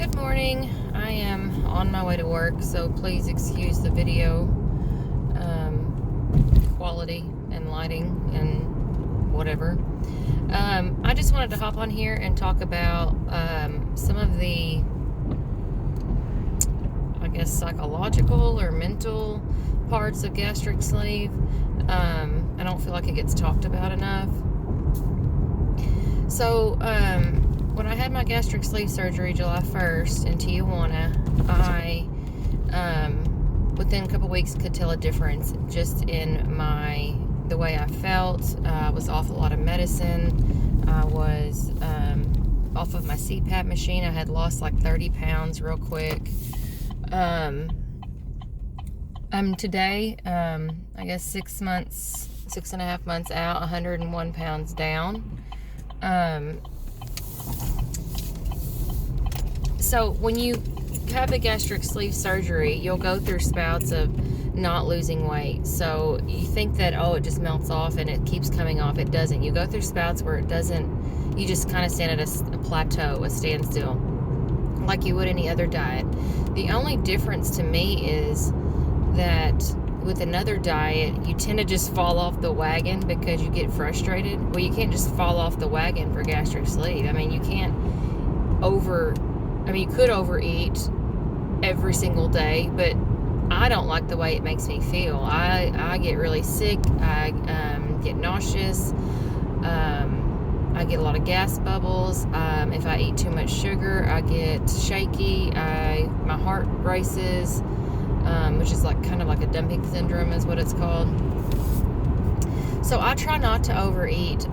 Good morning. I am on my way to work, so please excuse the video quality and lighting and whatever. I just wanted to hop on here and talk about some of the, I guess, psychological or mental parts of gastric sleeve. I don't feel like it gets talked about enough. So, when I had my gastric sleeve surgery July 1st in Tijuana, I, within a couple weeks, could tell a difference just in the way I felt. I was off a lot of medicine. I was off of my CPAP machine. I had lost like 30 pounds real quick. I'm today, I guess 6.5 months out, 101 pounds down. So when you have the gastric sleeve surgery, you'll go through spouts of not losing weight. So you think that, oh, it just melts off and it keeps coming off. It doesn't. You go through spouts where it doesn't, you just kind of stand at a plateau, a standstill, like you would any other diet. The only difference to me is that with another diet, you tend to just fall off the wagon because you get frustrated. Well, you can't just fall off the wagon for gastric sleeve. I mean, you can't you could overeat every single day, but I don't like the way it makes me feel. I get really sick. I get nauseous. I get a lot of gas bubbles. If I eat too much sugar, I get shaky. My heart races, which is kind of like a dumping syndrome is what it's called. So I try not to overeat.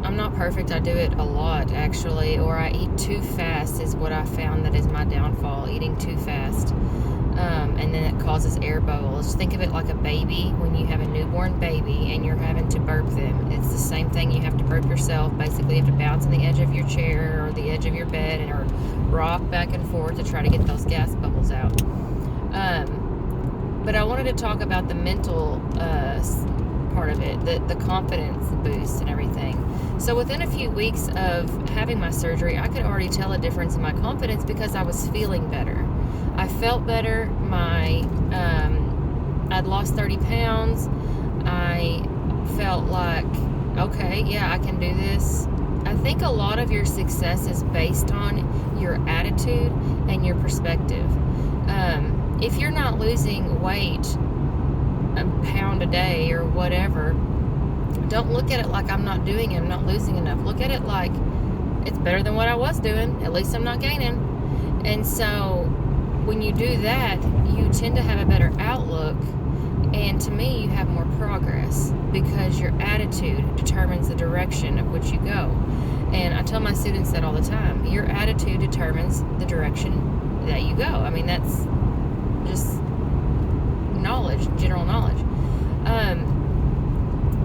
I'm not perfect. I do it a lot, actually, or I eat too fast is what I found that is my downfall, eating too fast. And then it causes air bubbles. Think of it like a baby when you have a newborn baby and you're having to burp them. It's the same thing. You have to burp yourself. Basically, you have to bounce on the edge of your chair or the edge of your bed or rock back and forth to try to get those gas bubbles out. But I wanted to talk about the mental part of it, the confidence boost and everything. So within a few weeks of having my surgery, I could already tell a difference in my confidence because I was feeling better. I felt better. I'd lost 30 pounds. I felt like, okay, yeah, I can do this. I think a lot of your success is based on your attitude and your perspective. If you're not losing weight a pound a day or whatever, don't look at it like I'm not doing it, I'm not losing enough. Look at it like it's better than what I was doing. At least I'm not gaining. And so when you do that, you tend to have a better outlook, and to me, you have more progress because your attitude determines the direction of which you go. And I tell my students that all the time. Your attitude determines the direction that you go. I mean, that's just knowledge, general knowledge.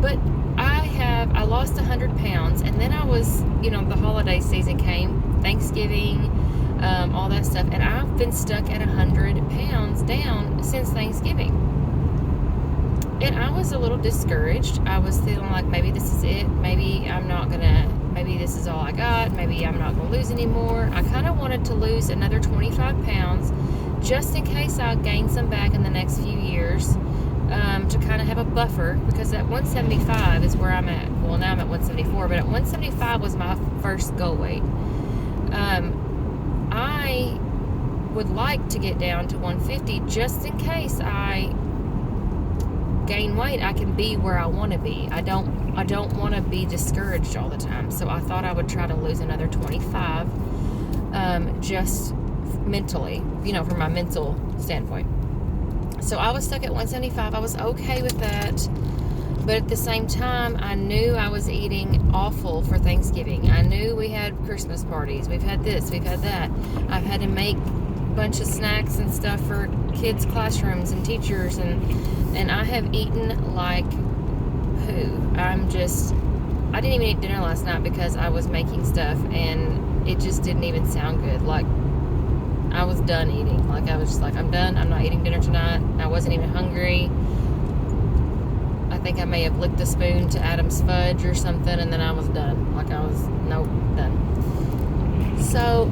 But I lost 100 pounds, and then I was, the holiday season came, Thanksgiving, all that stuff, and I've been stuck at 100 pounds down since Thanksgiving. And I was a little discouraged. I was feeling like maybe this is it. Maybe this is all I got. Maybe I'm not going to lose anymore. I kind of wanted to lose another 25 pounds just in case I gain some back in the next few years, to kind of have a buffer, because at 175 is where I'm at. Well, now I'm at 174, but at 175 was my first goal weight. I would like to get down to 150 just in case I gain weight. I can be where I want to be. I don't want to be discouraged all the time. So I thought I would try to lose another 25, just mentally, from my mental standpoint. So I was stuck at 175. I was okay with that. But at the same time, I knew I was eating awful for Thanksgiving. I knew we had Christmas parties. We've had this, we've had that. I've had to make a bunch of snacks and stuff for kids' classrooms and teachers. And I have eaten like poo. I didn't even eat dinner last night because I was making stuff and it just didn't even sound good. Like, I was done eating. Like, I was just like, I'm done. I'm not eating dinner tonight. I wasn't even hungry. I think I may have licked a spoon to Adam's fudge or something, and then I was done. Like, done. So,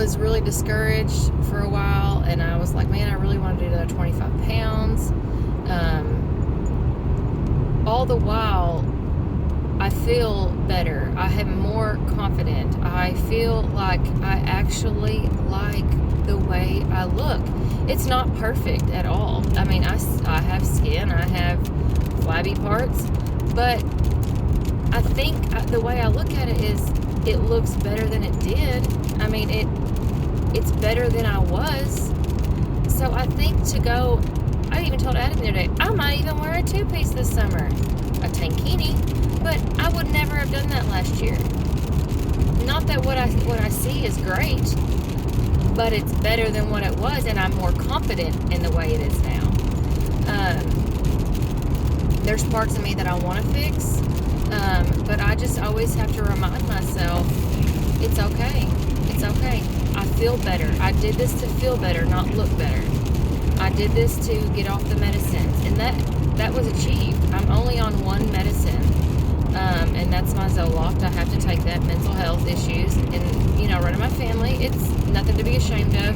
was really discouraged for a while, and I was like, man, I really want to do another 25 pounds. All the while, I feel better. I am more confident. I feel like I actually like the way I look. It's not perfect at all. I mean, I have skin, I have flabby parts, but I think the way I look at it is it looks better than it did. I mean, it's better than I was. So I think to go, I even told Adam the other day, I might even wear a two-piece this summer, a tankini, but I would never have done that last year. Not that what I see is great, but it's better than what it was, and I'm more confident in the way it is now. There's parts of me that I want to fix, but I just always have to remind myself, it's okay. It's okay. I feel better. I did this to feel better, not look better. I did this to get off the medicines, and that was achieved. I'm only on one medicine, and that's my Zoloft. I have to take that, mental health issues, and running my family, it's nothing to be ashamed of.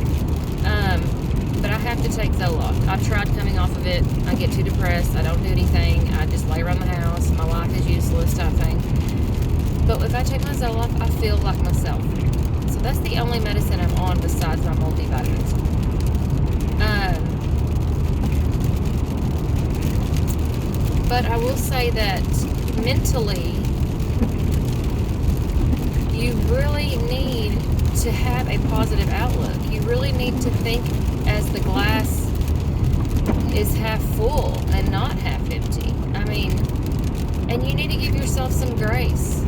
But I have to take Zoloft. I've tried coming off of it. I get too depressed. I don't do anything. I just lay around the house. My life is useless type thing. But if I take my Zoloft, I feel like myself. So that's the only medicine I'm on besides my multivitamins. But I will say that mentally, you really need to have a positive outlook. You really need to think as the glass is half full and not half empty. I mean, and you need to give yourself some grace.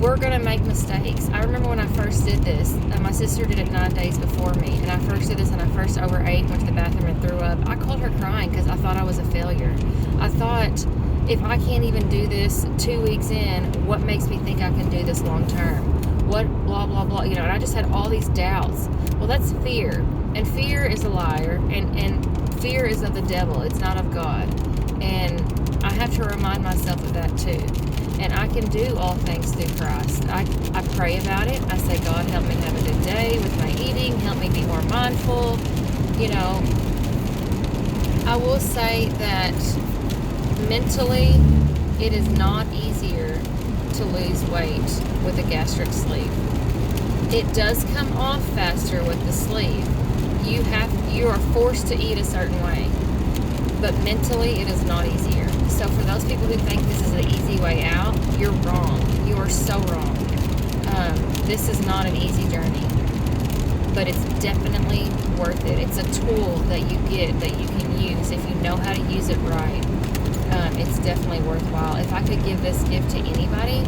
We're going to make mistakes. I remember when I first did this, my sister did it 9 days before me, and I first did this and I first overate, went to the bathroom and threw up. I called her crying because I thought I was a failure. I thought, if I can't even do this 2 weeks in, what makes me think I can do this long term? What, blah, blah, blah, and I just had all these doubts. Well, that's fear, and fear is a liar, and fear is of the devil. It's not of God, and I have to remind myself of that too. And I can do all things through Christ. I pray about it. I say, God, help me have a good day with my eating. Help me be more mindful. I will say that mentally, it is not easier to lose weight with a gastric sleeve. It does come off faster with the sleeve. You are forced to eat a certain way. But mentally, it is not easier. So for those people who think this is the easy way out, you're wrong. You are so wrong. This is not an easy journey, but it's definitely worth it. It's a tool that you get that you can use if you know how to use it right. It's definitely worthwhile. If I could give this gift to anybody,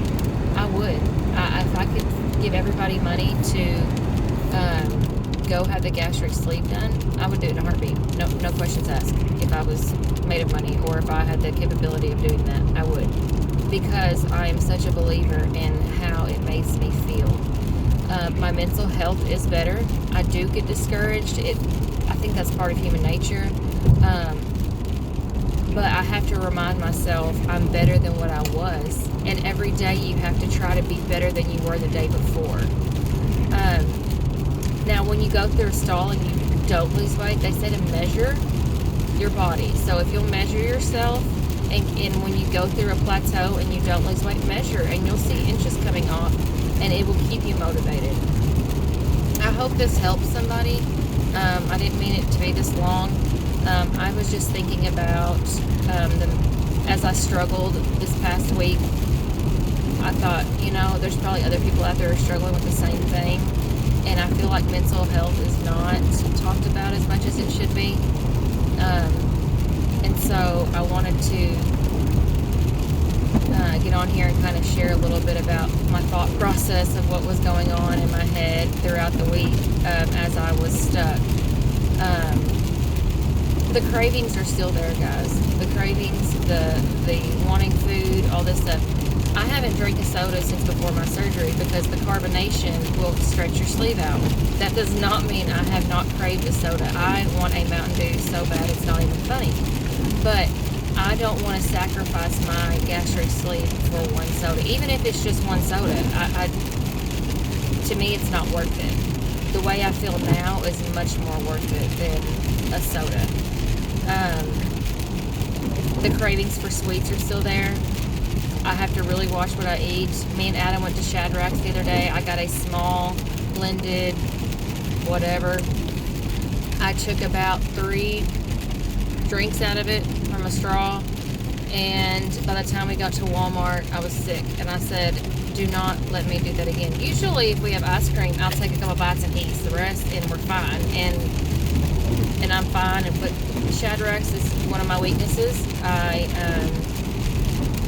I would. If I could give everybody money to go have the gastric sleeve done, I would do it in a heartbeat. No questions asked. If I was made of money, or if I had the capability of doing that, I would, because I am such a believer in how it makes me feel. My mental health is better. I do get discouraged. I think that's part of human nature. But I have to remind myself I'm better than what I was, and every day you have to try to be better than you were the day before. Now, when you go through a stall and you don't lose weight, they say to measure your body. So if you'll measure yourself, and when you go through a plateau and you don't lose weight, measure, and you'll see inches coming off, and it will keep you motivated. I hope this helps somebody. I didn't mean it to be this long. I was just thinking about as I struggled this past week. I thought, there's probably other people out there who are struggling with the same thing, and I feel like mental health is not talked about as much as it should be. And so I wanted to get on here and kind of share a little bit about my thought process of what was going on in my head throughout the week as I was stuck. The cravings are still there, guys. The cravings, the wanting food, all this stuff. I haven't drank a soda since before my surgery because the carbonation will stretch your sleeve out. That does not mean I have not craved a soda. I want a Mountain Dew so bad it's not even funny. But I don't want to sacrifice my gastric sleeve for one soda. Even if it's just one soda, to me it's not worth it. the way I feel now is much more worth it than a soda. The cravings for sweets are still there. I have to really watch what I eat. Me and Adam went to Shadrack's the other day. I got a small blended whatever. I took about 3 drinks out of it from a straw, and by the time we got to Walmart, I was sick, and I said, do not let me do that again. Usually if we have ice cream, I'll take a couple bites and eat the rest, and we're fine, and I'm fine. But Shadrack's is one of my weaknesses. I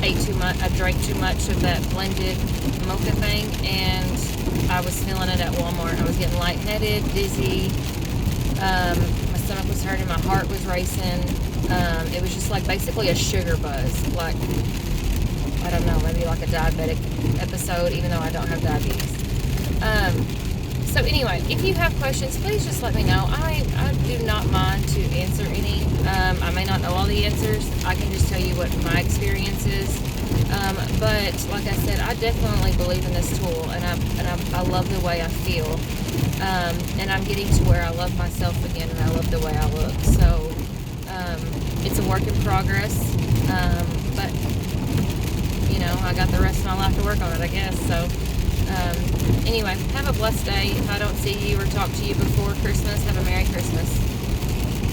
ate too much. I drank too much of that blended mocha thing, and I was feeling it at Walmart. I was getting lightheaded, dizzy. My stomach was hurting. My heart was racing. It was just like basically a sugar buzz. Like, I don't know, maybe like a diabetic episode, even though I don't have diabetes. So anyway, if you have questions, please just let me know. I do not mind to answer any. I may not know all the answers. I can just tell you what my experience is. But like I said, I definitely believe in this tool, and I love the way I feel. And I'm getting to where I love myself again, and I love the way I look. So it's a work in progress. But you know, I got the rest of my life to work on it, I guess. So anyway, have a blessed day. If I don't see you or talk to you before Christmas, have a Merry Christmas.